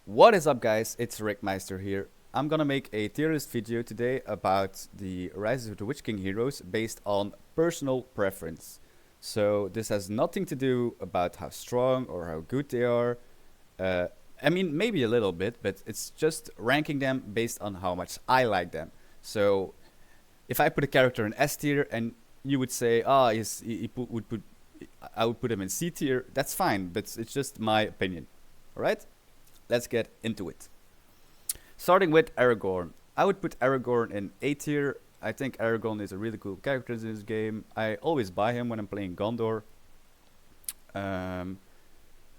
What is up, guys? It's Rickmeister here. I'm gonna make a tier list video today about the Rise of the Witch King heroes based on personal preference. So this has nothing to do about how strong or how good they are. Uh, I mean, maybe a little bit, but it's just ranking them based on how much I like them. So if I put a character in S tier and you would say, I would put him in C tier, that's fine, but it's just my opinion. Alright? Let's get into it. Starting with Aragorn. I would put Aragorn in A tier. I think Aragorn is a really cool character in this game. I always buy him when I'm playing Gondor. I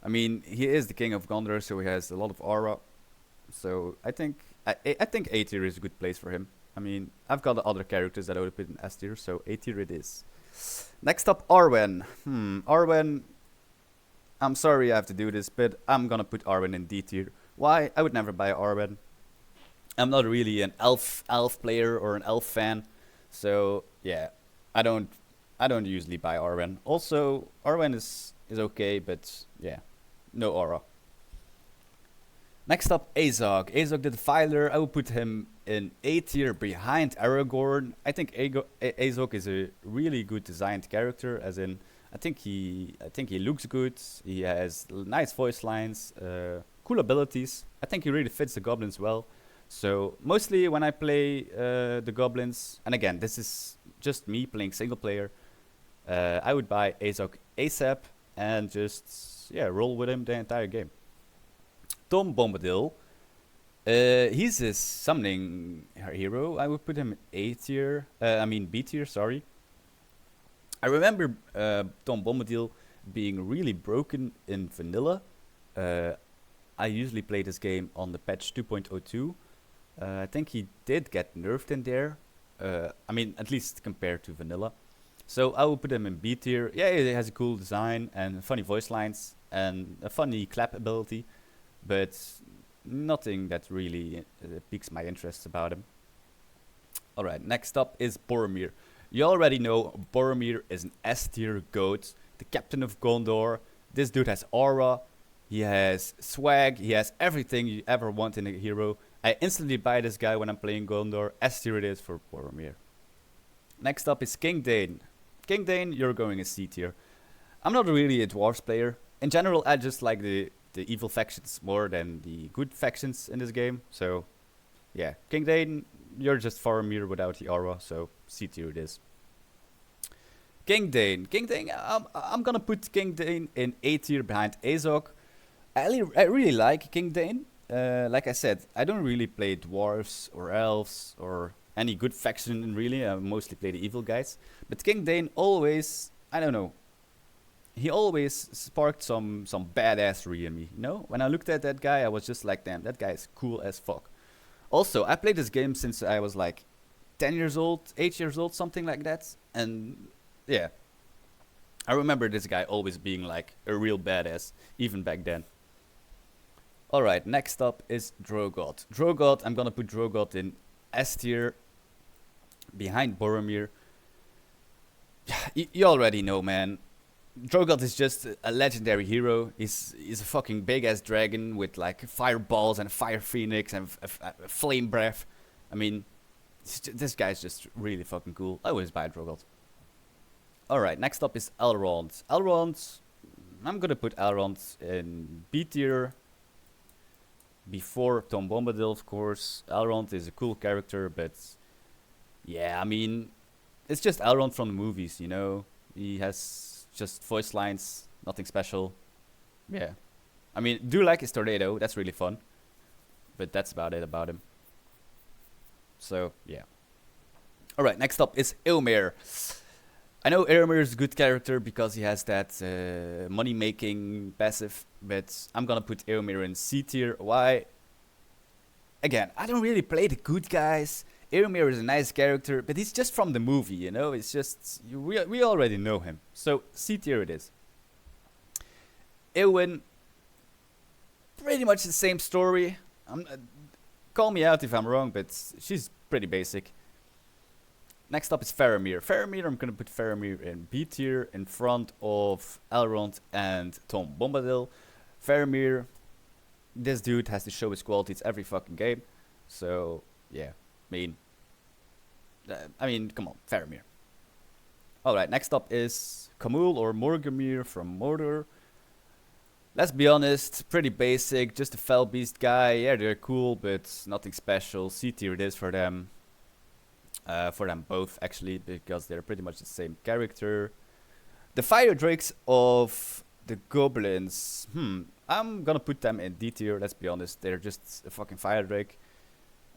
mean, he is the king of Gondor, so he has a lot of aura. So I think A tier is a good place for him. I mean, I've got other characters that I would put in S tier, so A tier it is. Next up, Arwen. Arwen. I'm sorry I have to do this, but I'm gonna put Arwen in D tier. Why? I would never buy Arwen. I'm not really an elf player or an elf fan, so yeah, I don't usually buy Arwen. Also, Arwen is okay, but yeah, no aura. Next up, Azog. Azog the Defiler. I would put him in A tier behind Aragorn. I think Azog is a really good designed character, as in I think he looks good. He has nice voice lines, cool abilities. I think he really fits the goblins well. So mostly when I play the goblins, and again this is just me playing single player, I would buy Azog ASAP and just roll with him the entire game. Tom Bombadil. He's a summoning hero. I would put him in A tier. B tier. Sorry. I remember Tom Bombadil being really broken in vanilla. I usually play this game on the patch 2.02. I think he did get nerfed in there. At least compared to vanilla. So I will put him in B tier. Yeah, he has a cool design and funny voice lines and a funny clap ability, but nothing that really piques my interest about him. Alright, next up is Boromir. You already know Boromir is an S tier goat, the captain of Gondor. This dude has aura, he has swag, he has everything you ever want in a hero. I instantly buy this guy when I'm playing Gondor. S tier it is for Boromir. Next up is King Dane. King Dane, you're going in C tier. I'm not really a dwarves player. In general, I just like the evil factions more than the good factions in this game. So, yeah, King Dane, you're just Faramir without the aura, so C tier it is. King Dane. I'm gonna put King Dane in A tier behind Azog. I really like King Dane. Like I said, I don't really play dwarves or elves or any good faction really. I mostly play the evil guys. But King Dane always, I don't know, he always sparked some badassery in me. You know, when I looked at that guy, I was just like, damn, that guy is cool as fuck. Also, I played this game since I was like 10 years old, 8 years old, something like that. And yeah, I remember this guy always being like a real badass, even back then. Alright, next up is Drogoth. Drogoth, I'm gonna put Drogoth in S tier behind Boromir. You already know, man. Drogoth is just a legendary hero. He's a fucking big ass dragon with like fireballs and fire phoenix and flame breath. I mean, this guy's just really fucking cool. I always buy Drogoth. Alright, next up is Elrond. Elrond, I'm gonna put Elrond in B tier before Tom Bombadil, of course. Elrond is a cool character, but yeah, I mean, it's just Elrond from the movies, you know? He has just voice lines, nothing special. Yeah. I mean, do like his tornado, that's really fun. But that's about it about him. So, yeah. Alright, next up is Eomer. I know Eomer is a good character because he has that money-making passive, but I'm gonna put Eomer in C tier. Why? Again, I don't really play the good guys. Eomer is a nice character, but he's just from the movie, you know? It's just, we already know him. So, C tier it is. Eowyn, pretty much the same story. Call me out if I'm wrong, but she's pretty basic. Next up is Faramir. Faramir, I'm gonna put Faramir in B tier in front of Elrond and Tom Bombadil. Faramir, this dude has to show his qualities every fucking game. So yeah, I mean, come on, Faramir. All right, next up is Kamul or Morgamir from Mordor. Let's be honest, pretty basic, just a fell beast guy. Yeah, they're cool, but nothing special. C tier it is for them both actually, because they're pretty much the same character. The fire drakes of the goblins, I'm gonna put them in D tier. Let's be honest, they're just a fucking fire drake.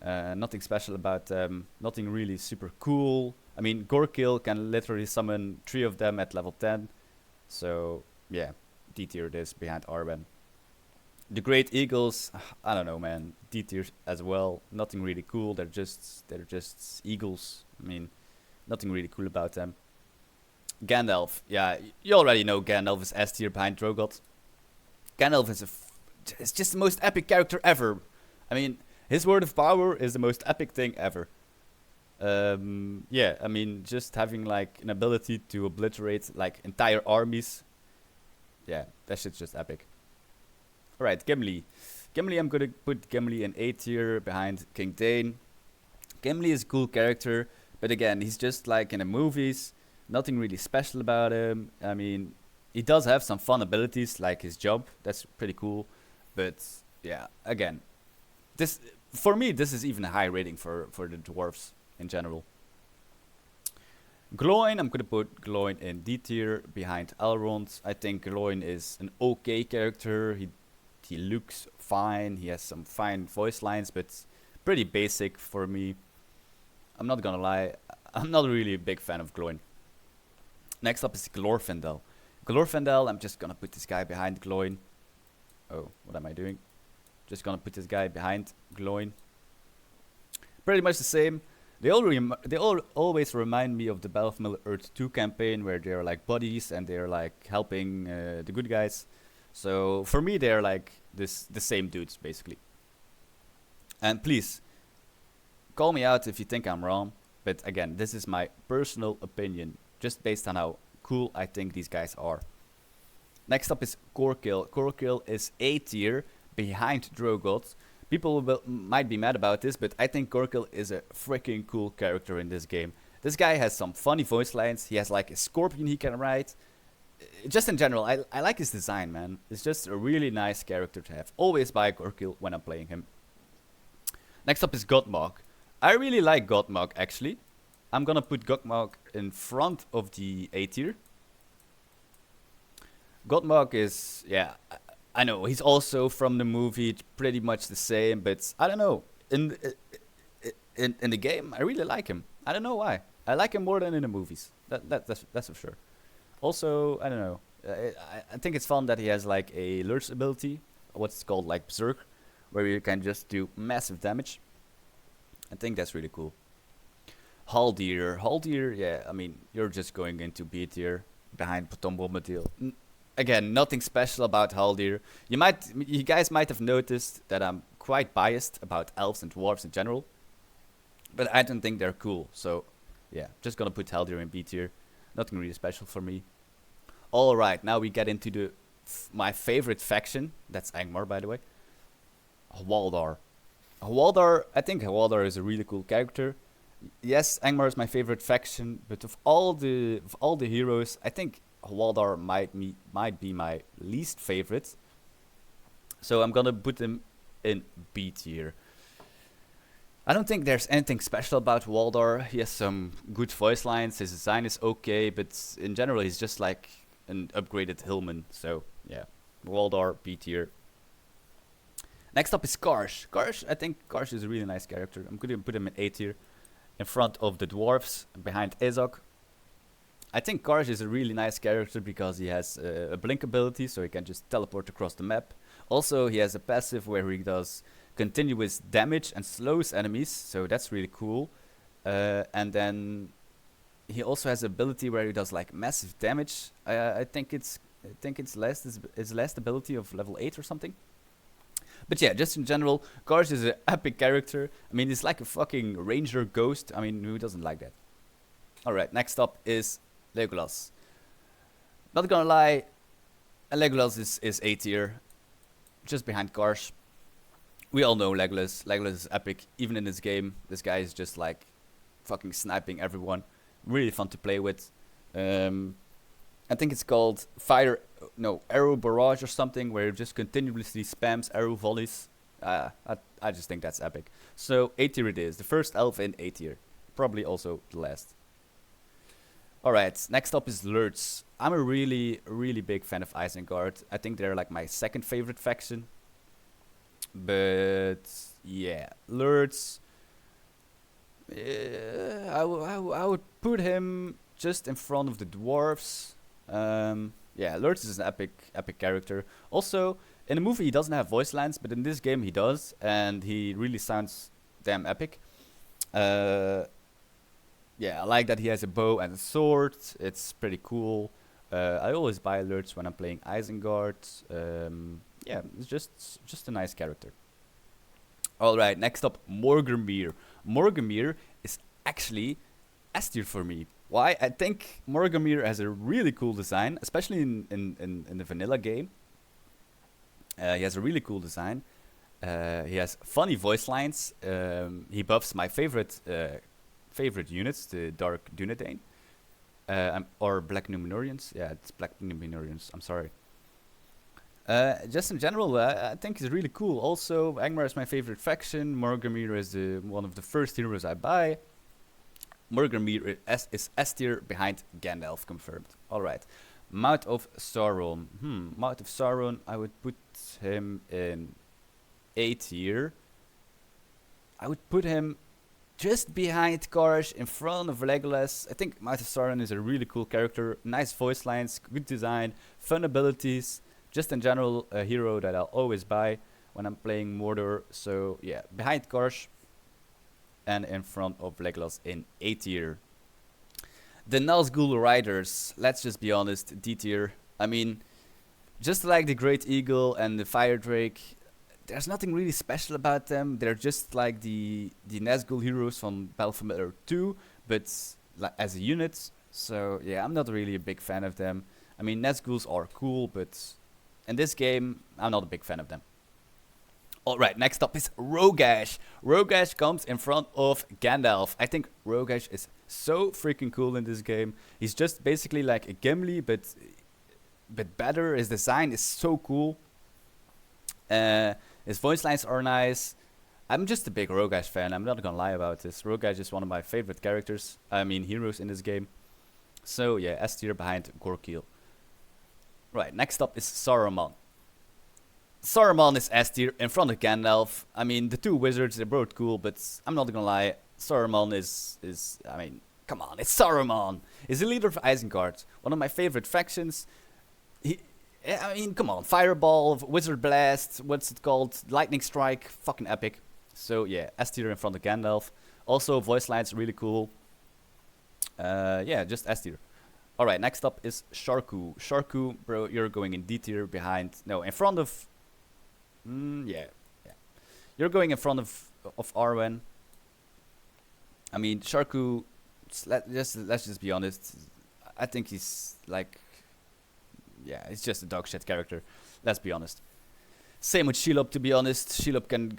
Nothing special about them. Nothing really super cool. I mean, Gorkill can literally summon 3 of them at level 10. So yeah, D tier it is behind Arwen. The Great Eagles, I don't know, man. D tier as well. Nothing really cool. They're just eagles. I mean, nothing really cool about them. Gandalf, yeah, you already know Gandalf is S tier behind Drogoth. Gandalf is it's just the most epic character ever. I mean, his word of power is the most epic thing ever. Yeah, I mean, just having like an ability to obliterate like entire armies. Yeah, that shit's just epic. Alright, Gimli. Gimli, I'm gonna put Gimli in A tier behind King Dane. Gimli is a cool character, but again, he's just like in the movies. Nothing really special about him. I mean, he does have some fun abilities, like his jump. That's pretty cool. But yeah, again, this for me, this is even a high rating for the dwarves in general. Gloin, I'm gonna put Gloin in D tier behind Elrond. I think Gloin is an okay character. He looks fine. He has some fine voice lines, but pretty basic for me. I'm not gonna lie. I'm not really a big fan of Gloin. Next up is Glorfindel. Glorfindel, I'm just gonna put this guy behind Gloin. Oh, what am I doing? Just gonna put this guy behind Gloin. Pretty much the same. They all always remind me of the Battle of Middle Earth 2 campaign, where they're like buddies and they're like helping the good guys. So for me, they're like the same dudes basically. And please call me out if you think I'm wrong. But again, this is my personal opinion, just based on how cool I think these guys are. Next up is Gorkill. Gorkill is A tier behind Drogoth. People might be mad about this, but I think Gorkill is a freaking cool character in this game. This guy has some funny voice lines. He has like a scorpion he can ride. Just in general, I like his design, man. It's just a really nice character to have. Always buy Gorkill when I'm playing him. Next up is Godmog. I really like Godmog, actually. I'm gonna put Godmog in front of the A tier. Godmog is, yeah, I know, he's also from the movie, pretty much the same, but I don't know. In the game, I really like him. I don't know why. I like him more than in the movies. That's for sure. Also, I don't know. I think it's fun that he has like a lurch ability, what's called like Berserk, where you can just do massive damage. I think that's really cool. Haldir. Haldir, yeah, I mean, you're just going into B tier behind Tom Bombadil. Again, nothing special about Haldir. You guys might have noticed that I'm quite biased about elves and dwarves in general, but I don't think they're cool. So, yeah, just gonna put Haldir in B tier. Nothing really special for me. All right, now we get into my favorite faction. That's Angmar, by the way. Hwaldar. Hwaldar, I think Hwaldar is a really cool character. Yes, Angmar is my favorite faction, but of all the heroes, I think Hwaldar might be my least favorite. So I'm gonna put him in B tier. I don't think there's anything special about Hwaldar. He has some good voice lines, his design is okay, but in general he's just like an upgraded Hillman. So yeah, Hwaldar, B tier. Next up is Karsh. Karsh, I think Karsh is a really nice character. I'm gonna put him in A tier, in front of the dwarves, behind Ezok. I think Karsh is a really nice character because he has a blink ability, so he can just teleport across the map. Also, he has a passive where he does continuous damage and slows enemies, so that's really cool. And then he also has an ability where he does like massive damage. I think it's last ability of level 8 or something. But yeah, just in general, Karsh is an epic character. I mean, he's like a fucking ranger ghost. I mean, who doesn't like that? Alright, next up is Legolas. Not gonna lie, Legolas is A tier, just behind Karsh. We all know Legolas. Legolas is epic. Even in this game, this guy is just like fucking sniping everyone. Really fun to play with. I think it's called Arrow Barrage or something, where it just continuously spams arrow volleys. I just think that's epic. So A tier it is. The first elf in A tier. Probably also the last. Alright, next up is Lurtz. I'm a really big fan of Isengard. I think they're like my second favorite faction. But yeah, Lurtz. I would put him just in front of the dwarves. Yeah, Lurtz is an epic character. Also, in the movie he doesn't have voice lines, but in this game he does, and he really sounds damn epic. Yeah, I like that he has a bow and a sword. It's pretty cool. I always buy Lurtz when I'm playing Isengard. Yeah, it's just a nice character. Alright, next up, Morgrimir. Morgrimir is actually S tier for me. Why? I think Morgrimir has a really cool design, especially in the vanilla game. He has a really cool design. He has funny voice lines. He buffs my favorite units, the Dark Dunedain. Or Black Numenorians. Yeah, it's Black Numenorians. I'm sorry. Just in general, I think he's really cool. Also, Angmar is my favorite faction. Morgrimir is one of the first heroes I buy. Morgrimir is S tier behind Gandalf, confirmed. Alright. Mouth of Sauron. Mouth of Sauron, I would put him in A tier. I would put him just behind Karsh, in front of Legolas. I think Mouth of Sauron is a really cool character. Nice voice lines, good design, fun abilities. Just in general, a hero that I'll always buy when I'm playing Mordor. So yeah, behind Karsh and in front of Legolas in A tier. The Nazgul Riders, let's just be honest, D tier. I mean, just like the Great Eagle and the Fire Drake, there's nothing really special about them. They're just like the Nazgul heroes from Battlefamiliar 2, but as a unit. So yeah, I'm not really a big fan of them. I mean, Nazguls are cool, but in this game, I'm not a big fan of them. Alright, next up is Rogash. Rogash comes in front of Gandalf. I think Rogash is so freaking cool in this game. He's just basically like a Gimli, but better. His design is so cool. His voice lines are nice. I'm just a big Rogash fan. I'm not gonna lie about this. Rogash is one of my favorite characters. I mean, heroes in this game. So yeah, S tier behind Gorkil. Right, next up is Saruman. Saruman is S tier in front of Gandalf. I mean, the two wizards, they're both cool, but I'm not gonna lie, Saruman is I mean, come on, it's Saruman. He's the leader of Isengard, one of my favorite factions. I mean, come on, Fireball, Wizard Blast, what's it called? Lightning Strike, fucking epic. So yeah, S tier in front of Gandalf. Also, voice lines really cool. Yeah, just S tier. Alright, next up is Sharku. Sharku, bro, you're going in D tier in front of... yeah. You're going in front of Arwen. I mean, Sharku, let's just be honest. I think he's like... Yeah, he's just a dog shit character. Let's be honest. Same with Shelob, to be honest. Shelob can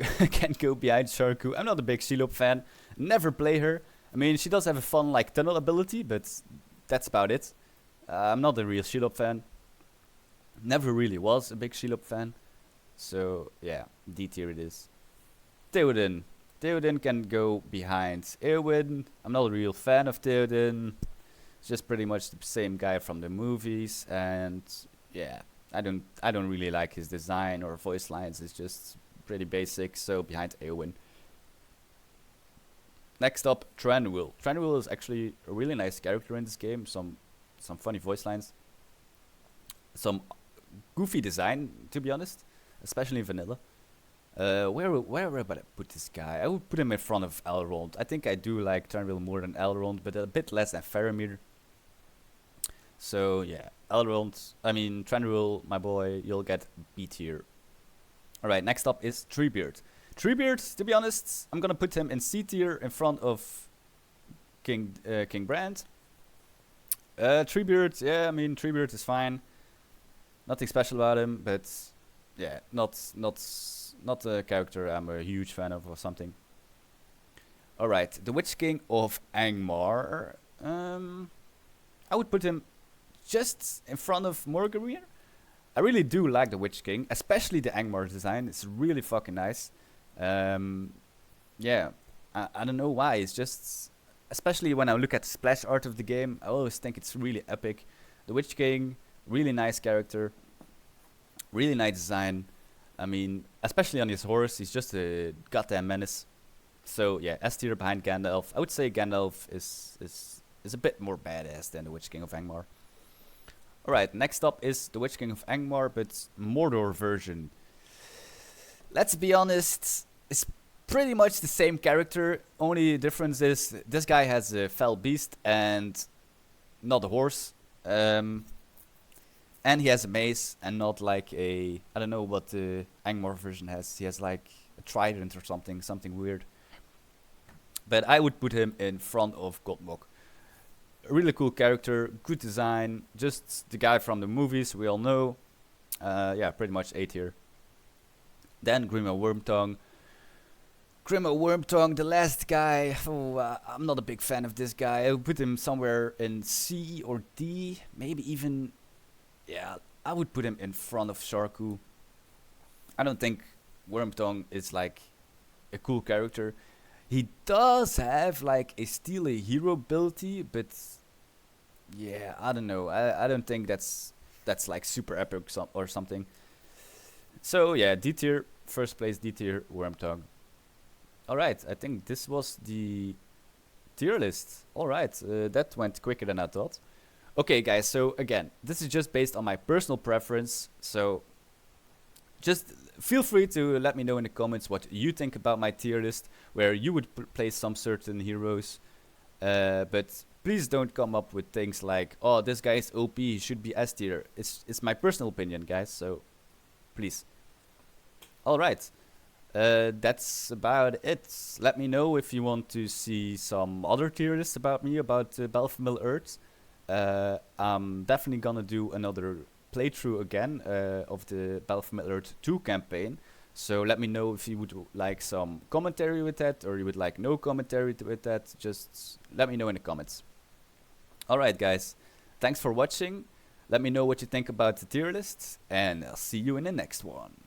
go behind Sharku. I'm not a big Shelob fan. Never play her. I mean, she does have a fun, like, tunnel ability, but... That's about it. I'm not a real Shelob fan. Never really was a big Shelob fan. So, yeah, D tier it is. Theoden. Theoden can go behind Eowyn. I'm not a real fan of Theoden. It's just pretty much the same guy from the movies. And, yeah, I don't really like his design or voice lines. It's just pretty basic. So, behind Eowyn. Next up, Tranduil. Tranduil is actually a really nice character in this game. Some funny voice lines. Some goofy design, to be honest. Especially in vanilla. Where would I put this guy? I would put him in front of Elrond. I think I do like Tranduil more than Elrond, but a bit less than Faramir. So yeah, Tranduil, my boy, you'll get B tier. Alright, next up is Treebeard. Treebeard, to be honest, I'm gonna put him in C tier in front of King Brand. Treebeard, yeah, I mean, Treebeard is fine. Nothing special about him, but yeah, not not a character I'm a huge fan of or something. All right, the Witch King of Angmar. I would put him just in front of Morgrimir. I really do like the Witch King, especially the Angmar design. It's really fucking nice. Um, yeah, I don't know why. It's just, especially when I look at the splash art of the game, I always think it's really epic. The Witch King, really nice character, really nice design. I mean, especially on his horse, he's just a goddamn menace. So yeah, S tier behind Gandalf. I would say Gandalf is a bit more badass than the Witch King of Angmar. Alright, next up is the Witch King of Angmar, but Mordor version. Let's be honest, it's pretty much the same character. Only difference is this guy has a fell beast and not a horse. And he has a mace and not like a, I don't know what the Angmar version has. He has like a trident or something weird. But I would put him in front of Godmok. A really cool character, good design, just the guy from the movies we all know. Yeah, pretty much A tier. Then Grima Wormtongue. Grima Wormtongue, the last guy. Oh, I'm not a big fan of this guy. I would put him somewhere in C or D, maybe even. Yeah, I would put him in front of Sharku. I don't think Wormtongue is like a cool character. He does have like a steal a hero ability, but yeah, I don't know. I don't think that's like super epic or something. So yeah, D tier, first place D tier, Wormtongue. Alright, I think this was the tier list. Alright, that went quicker than I thought. Okay guys, so again, this is just based on my personal preference, so just feel free to let me know in the comments what you think about my tier list, where you would place some certain heroes. But please don't come up with things like, oh, this guy is OP, he should be S tier. It's my personal opinion, guys, so please. Alright, that's about it. Let me know if you want to see some other tier lists about me, about Belfamil Earth. I'm definitely gonna do another playthrough again of the Belfamil Earth 2 campaign. So let me know if you would like some commentary with that, or you would like no commentary with that. Just let me know in the comments. Alright guys, thanks for watching. Let me know what you think about the tier list, and I'll see you in the next one.